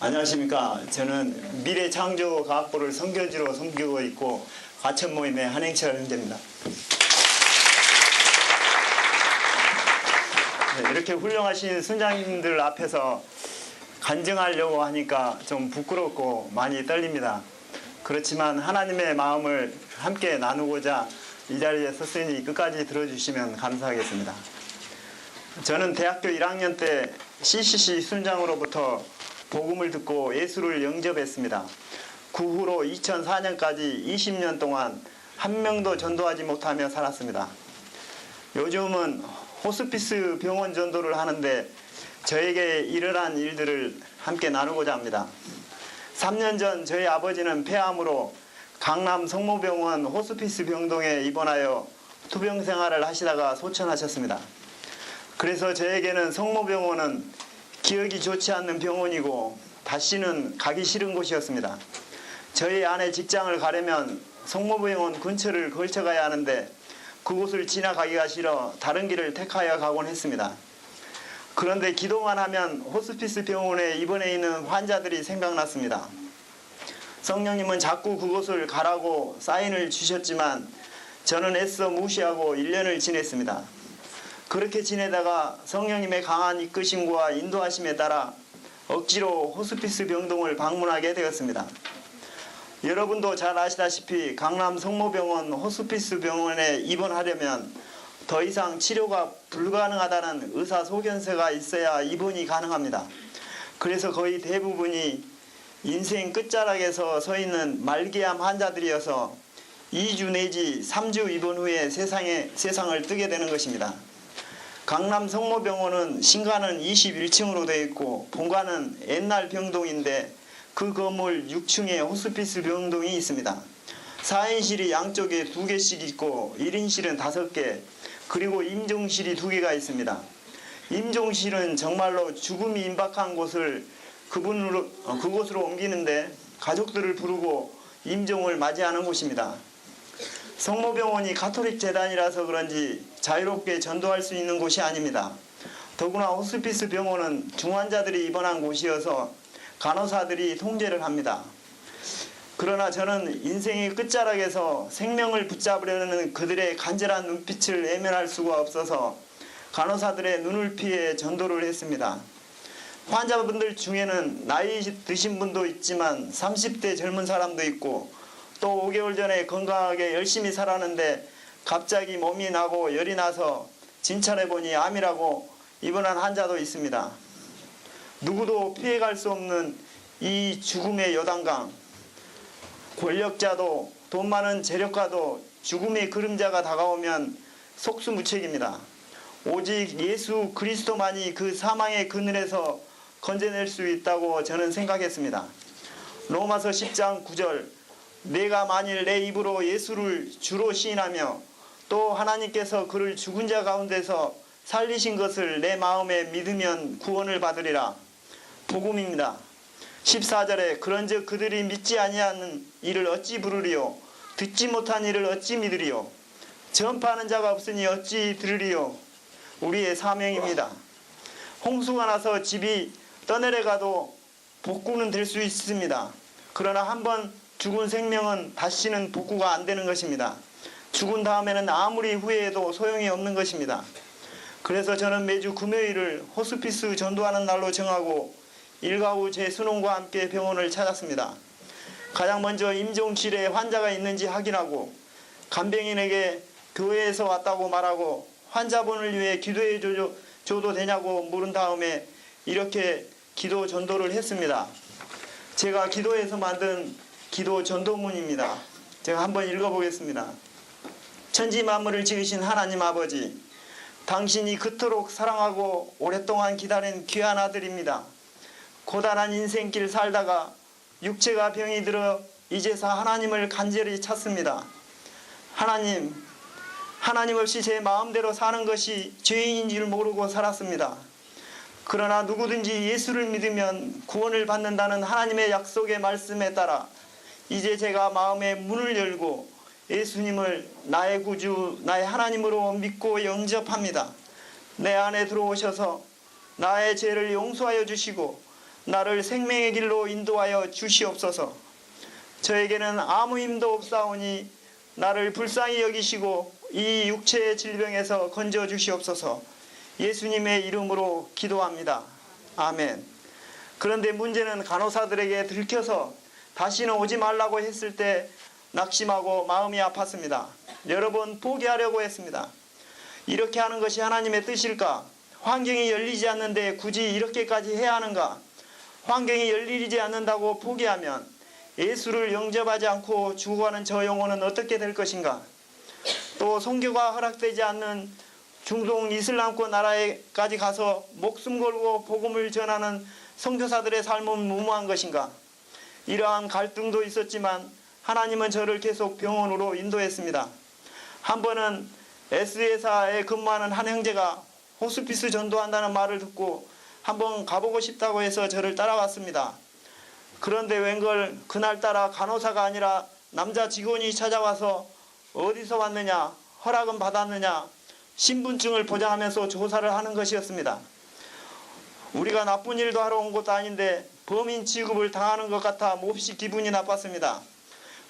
안녕하십니까. 저는 미래창조과학부를 선교지로 섬기고 있고 과천 모임의 한행철 형제입니다. 네, 이렇게 훌륭하신 순장님들 앞에서 간증하려고 하니까 좀 부끄럽고 많이 떨립니다. 그렇지만 하나님의 마음을 함께 나누고자 이 자리에 섰으니 끝까지 들어주시면 감사하겠습니다. 저는 대학교 1학년 때 CCC 순장으로부터 복음을 듣고 예수를 영접했습니다. 그 후로 2004년까지 20년 동안 한 명도 전도하지 못하며 살았습니다. 요즘은 호스피스 병원 전도를 하는데 저에게 일어난 일들을 함께 나누고자 합니다. 3년 전 저희 아버지는 폐암으로 강남 성모병원 호스피스 병동에 입원하여 투병 생활을 하시다가 소천하셨습니다. 그래서 저에게는 성모병원은 기억이 좋지 않는 병원이고 다시는 가기 싫은 곳이었습니다. 저희 아내 직장을 가려면 성모병원 근처를 걸쳐가야 하는데 그곳을 지나가기가 싫어 다른 길을 택하여 가곤 했습니다. 그런데 기도만 하면 호스피스 병원에 입원해 있는 환자들이 생각났습니다. 성령님은 자꾸 그곳을 가라고 사인을 주셨지만 저는 애써 무시하고 1년을 지냈습니다. 그렇게 지내다가 성령님의 강한 이끄심과 인도하심에 따라 억지로 호스피스 병동을 방문하게 되었습니다. 여러분도 잘 아시다시피 강남 성모병원 호스피스 병원에 입원하려면 더 이상 치료가 불가능하다는 의사소견서가 있어야 입원이 가능합니다. 그래서 거의 대부분이 인생 끝자락에서 서 있는 말기암 환자들이어서 2주 내지 3주 입원 후에 세상을 뜨게 되는 것입니다. 강남 성모병원은 신관은 21층으로 되어 있고 본관은 옛날 병동인데 그 건물 6층에 호스피스 병동이 있습니다. 4인실이 양쪽에 2개씩 있고 1인실은 5개, 그리고 임종실이 2개가 있습니다. 임종실은 정말로 죽음이 임박한 곳을 그곳으로 옮기는데 가족들을 부르고 임종을 맞이하는 곳입니다. 성모병원이 가톨릭 재단이라서 그런지 자유롭게 전도할 수 있는 곳이 아닙니다. 더구나 호스피스 병원은 중환자들이 입원한 곳이어서 간호사들이 통제를 합니다. 그러나 저는 인생의 끝자락에서 생명을 붙잡으려는 그들의 간절한 눈빛을 외면할 수가 없어서 간호사들의 눈을 피해 전도를 했습니다. 환자분들 중에는 나이 드신 분도 있지만 30대 젊은 사람도 있고 또 5개월 전에 건강하게 열심히 살았는데 갑자기 몸이 나고 열이 나서 진찰해보니 암이라고 입원한 환자도 있습니다. 누구도 피해갈 수 없는 이 죽음의 요단강, 권력자도 돈 많은 재력가도 죽음의 그림자가 다가오면 속수무책입니다. 오직 예수 그리스도만이 그 사망의 그늘에서 건져낼 수 있다고 저는 생각했습니다. 로마서 10장 9절, 내가 만일 내 입으로 예수를 주로 시인하며 또 하나님께서 그를 죽은 자 가운데서 살리신 것을 내 마음에 믿으면 구원을 받으리라. 복음입니다. 14절에 그런즉 그들이 믿지 아니하는 이를 어찌 부르리요, 듣지 못한 이를 어찌 믿으리요, 전파하는 자가 없으니 어찌 들으리요. 우리의 사명입니다. 홍수가 나서 집이 떠내려가도 복구는 될 수 있습니다. 그러나 한번 죽은 생명은 다시는 복구가 안 되는 것입니다. 죽은 다음에는 아무리 후회해도 소용이 없는 것입니다. 그래서 저는 매주 금요일을 호스피스 전도하는 날로 정하고 일과 후 제 수놈과 함께 병원을 찾았습니다. 가장 먼저 임종실에 환자가 있는지 확인하고 간병인에게 교회에서 왔다고 말하고 환자분을 위해 기도해 줘도 되냐고 물은 다음에 이렇게 기도 전도를 했습니다. 제가 기도해서 만든 기도 전도문입니다. 제가 한번 읽어보겠습니다. 천지 만물을 지으신 하나님 아버지, 당신이 그토록 사랑하고 오랫동안 기다린 귀한 아들입니다. 고단한 인생길 살다가 육체가 병이 들어 이제서 하나님을 간절히 찾습니다. 하나님 없이 제 마음대로 사는 것이 죄인인 줄 모르고 살았습니다. 그러나 누구든지 예수를 믿으면 구원을 받는다는 하나님의 약속의 말씀에 따라 이제 제가 마음의 문을 열고 예수님을 나의 구주, 나의 하나님으로 믿고 영접합니다. 내 안에 들어오셔서 나의 죄를 용서하여 주시고 나를 생명의 길로 인도하여 주시옵소서. 저에게는 아무 힘도 없사오니 나를 불쌍히 여기시고 이 육체의 질병에서 건져 주시옵소서. 예수님의 이름으로 기도합니다. 아멘. 그런데 문제는 간호사들에게 들켜서 다시는 오지 말라고 했을 때 낙심하고 마음이 아팠습니다. 여러 번 포기하려고 했습니다. 이렇게 하는 것이 하나님의 뜻일까? 환경이 열리지 않는데 굳이 이렇게까지 해야 하는가? 환경이 열리지 않는다고 포기하면 예수를 영접하지 않고 죽어가는 저 영혼은 어떻게 될 것인가? 또 선교가 허락되지 않는 중동 이슬람권 나라에까지 가서 목숨 걸고 복음을 전하는 선교사들의 삶은 무모한 것인가? 이러한 갈등도 있었지만 하나님은 저를 계속 병원으로 인도했습니다. 한 번은 S회사에 근무하는 한 형제가 호스피스 전도한다는 말을 듣고 한번 가보고 싶다고 해서 저를 따라갔습니다. 그런데 웬걸 그날따라 간호사가 아니라 남자 직원이 찾아와서 어디서 왔느냐, 허락은 받았느냐, 신분증을 보장하면서 조사를 하는 것이었습니다. 우리가 나쁜 일도 하러 온 것도 아닌데 범인 취급을 당하는 것 같아 몹시 기분이 나빴습니다.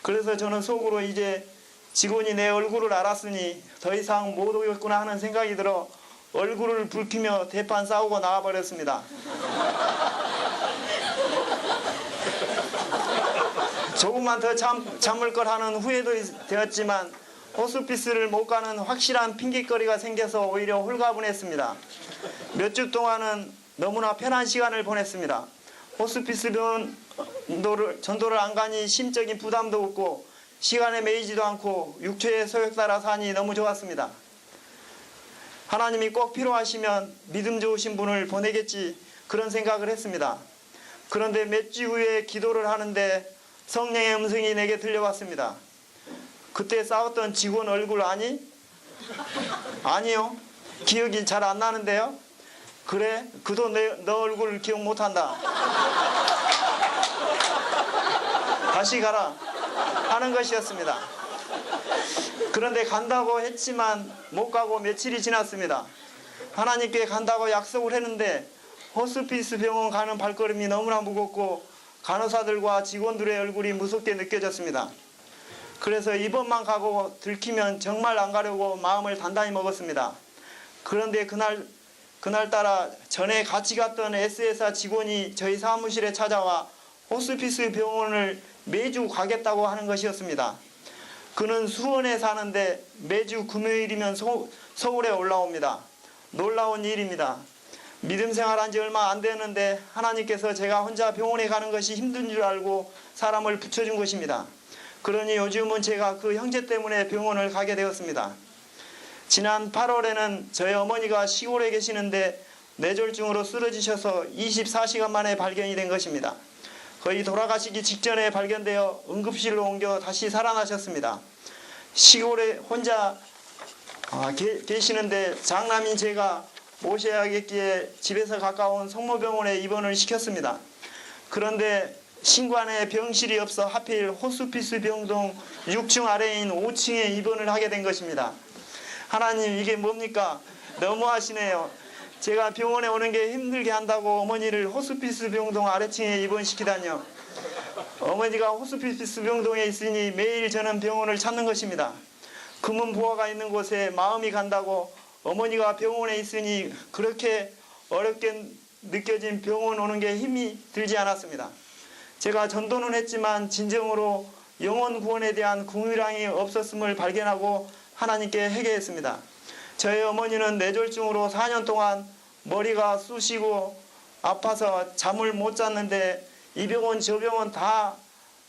그래서 저는 속으로 이제 직원이 내 얼굴을 알았으니 더 이상 못 오겠구나 하는 생각이 들어 얼굴을 붉히며 대판 싸우고 나와버렸습니다. 조금만 더 참을 걸 하는 후회도 되었지만 호스피스를 못 가는 확실한 핑계거리가 생겨서 오히려 홀가분했습니다. 몇 주 동안은 너무나 편한 시간을 보냈습니다. 호스피스 전도를 안 가니 심적인 부담도 없고 시간에 매이지도 않고 육체의 소욕 따라 사니 너무 좋았습니다. 하나님이 꼭 필요하시면 믿음 좋으신 분을 보내겠지 그런 생각을 했습니다. 그런데 몇 주 후에 기도를 하는데 성령의 음성이 내게 들려왔습니다. 그때 싸웠던 직원 얼굴 아니? 아니요. 기억이 잘 안 나는데요. 그래? 그도 너 얼굴 기억 못한다. 다시 가라 하는 것이었습니다. 그런데 간다고 했지만 못 가고 며칠이 지났습니다. 하나님께 간다고 약속을 했는데 호스피스 병원 가는 발걸음이 너무나 무겁고 간호사들과 직원들의 얼굴이 무섭게 느껴졌습니다. 그래서 이번만 가고 들키면 정말 안 가려고 마음을 단단히 먹었습니다. 그런데 그날따라 전에 같이 갔던 S회사 직원이 저희 사무실에 찾아와 호스피스 병원을 매주 가겠다고 하는 것이었습니다. 그는 수원에 사는데 매주 금요일이면 서울에 올라옵니다. 놀라운 일입니다. 믿음 생활한 지 얼마 안 되는데 하나님께서 제가 혼자 병원에 가는 것이 힘든 줄 알고 사람을 붙여준 것입니다. 그러니 요즘은 제가 그 형제 때문에 병원을 가게 되었습니다. 지난 8월에는 저희 어머니가 시골에 계시는데 뇌졸중으로 쓰러지셔서 24시간 만에 발견이 된 것입니다. 거의 돌아가시기 직전에 발견되어 응급실로 옮겨 다시 살아나셨습니다. 시골에 혼자 계시는데 장남인 제가 모셔야겠기에 집에서 가까운 성모병원에 입원을 시켰습니다. 그런데 신관에 병실이 없어 하필 호스피스 병동 6층 아래인 5층에 입원을 하게 된 것입니다. 하나님 이게 뭡니까? 너무하시네요. 제가 병원에 오는 게 힘들게 한다고 어머니를 호스피스 병동 아래층에 입원시키다니요. 어머니가 호스피스 병동에 있으니 매일 저는 병원을 찾는 것입니다. 금은보화가 있는 곳에 마음이 간다고 어머니가 병원에 있으니 그렇게 어렵게 느껴진 병원 오는 게 힘이 들지 않았습니다. 제가 전도는 했지만 진정으로 영혼 구원에 대한 궁유량이 없었음을 발견하고 하나님께 회개했습니다. 저희 어머니는 뇌졸중으로 4년 동안 머리가 쑤시고 아파서 잠을 못 잤는데 이 병원 저 병원 다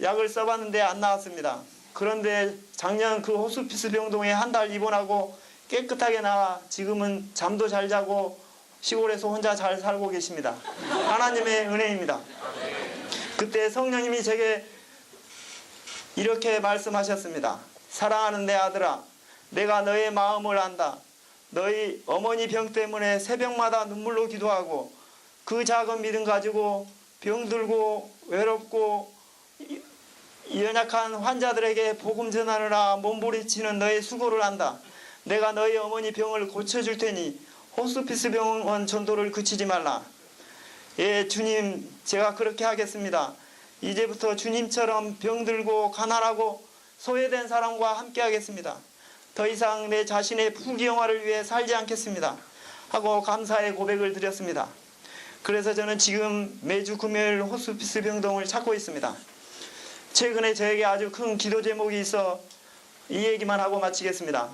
약을 써봤는데 안 나왔습니다. 그런데 작년 그 호스피스 병동에 한 달 입원하고 깨끗하게 나와 지금은 잠도 잘 자고 시골에서 혼자 잘 살고 계십니다. 하나님의 은혜입니다. 그때 성령님이 제게 이렇게 말씀하셨습니다. 사랑하는 내 아들아, 내가 너의 마음을 안다. 너희 어머니 병 때문에 새벽마다 눈물로 기도하고 그 작은 믿음 가지고 병들고 외롭고 연약한 환자들에게 복음 전하느라 몸부림치는 너의 수고를 안다. 내가 너희 어머니 병을 고쳐줄 테니 호스피스 병원 전도를 그치지 말라. 예, 주님, 제가 그렇게 하겠습니다. 이제부터 주님처럼 병들고 가난하고 소외된 사람과 함께 하겠습니다. 더 이상 내 자신의 부귀영화를 위해 살지 않겠습니다 하고 감사의 고백을 드렸습니다. 그래서 저는 지금 매주 금요일 호스피스 병동을 찾고 있습니다. 최근에 저에게 아주 큰 기도 제목이 있어 이 얘기만 하고 마치겠습니다.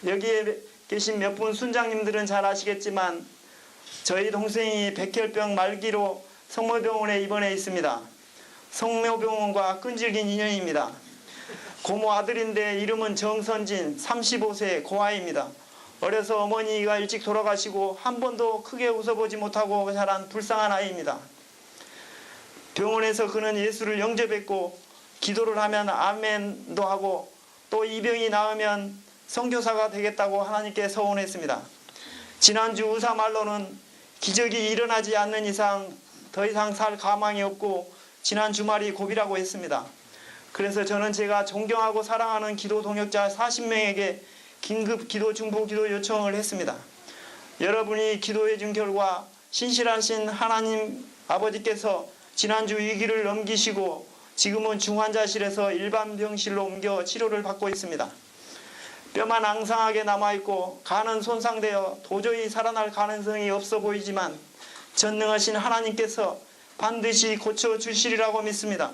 여기에 계신 몇 분 순장님들은 잘 아시겠지만 저희 동생이 백혈병 말기로 성모병원에 입원해 있습니다. 성모병원과 끈질긴 인연입니다. 고모 아들인데 이름은 정선진, 35세 고아입니다. 어려서 어머니가 일찍 돌아가시고 한 번도 크게 웃어보지 못하고 자란 불쌍한 아이입니다. 병원에서 그는 예수를 영접했고 기도를 하면 아멘도 하고 또 이 병이 나으면 선교사가 되겠다고 하나님께 서원했습니다. 지난주 의사 말로는 기적이 일어나지 않는 이상 더 이상 살 가망이 없고 지난 주말이 고비라고 했습니다. 그래서 저는 제가 존경하고 사랑하는 기도 동역자 40명에게 긴급 기도 중보 기도 요청을 했습니다. 여러분이 기도해 준 결과 신실하신 하나님 아버지께서 지난주 위기를 넘기시고 지금은 중환자실에서 일반 병실로 옮겨 치료를 받고 있습니다. 뼈만 앙상하게 남아있고 간은 손상되어 도저히 살아날 가능성이 없어 보이지만 전능하신 하나님께서 반드시 고쳐주시리라고 믿습니다.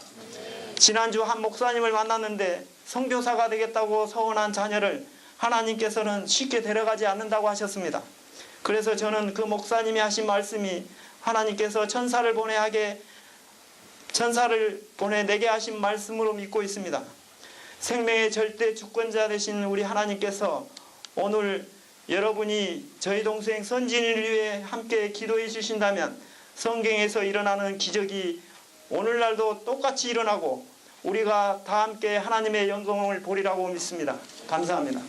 지난주 한 목사님을 만났는데 선교사가 되겠다고 서원한 자녀를 하나님께서는 쉽게 데려가지 않는다고 하셨습니다. 그래서 저는 그 목사님이 하신 말씀이 하나님께서 천사를 보내 내게 하신 말씀으로 믿고 있습니다. 생명의 절대 주권자 되신 우리 하나님께서 오늘 여러분이 저희 동생 선진이를 위해 함께 기도해 주신다면 성경에서 일어나는 기적이 오늘날도 똑같이 일어나고 우리가 다 함께 하나님의 영광을 보리라고 믿습니다. 감사합니다.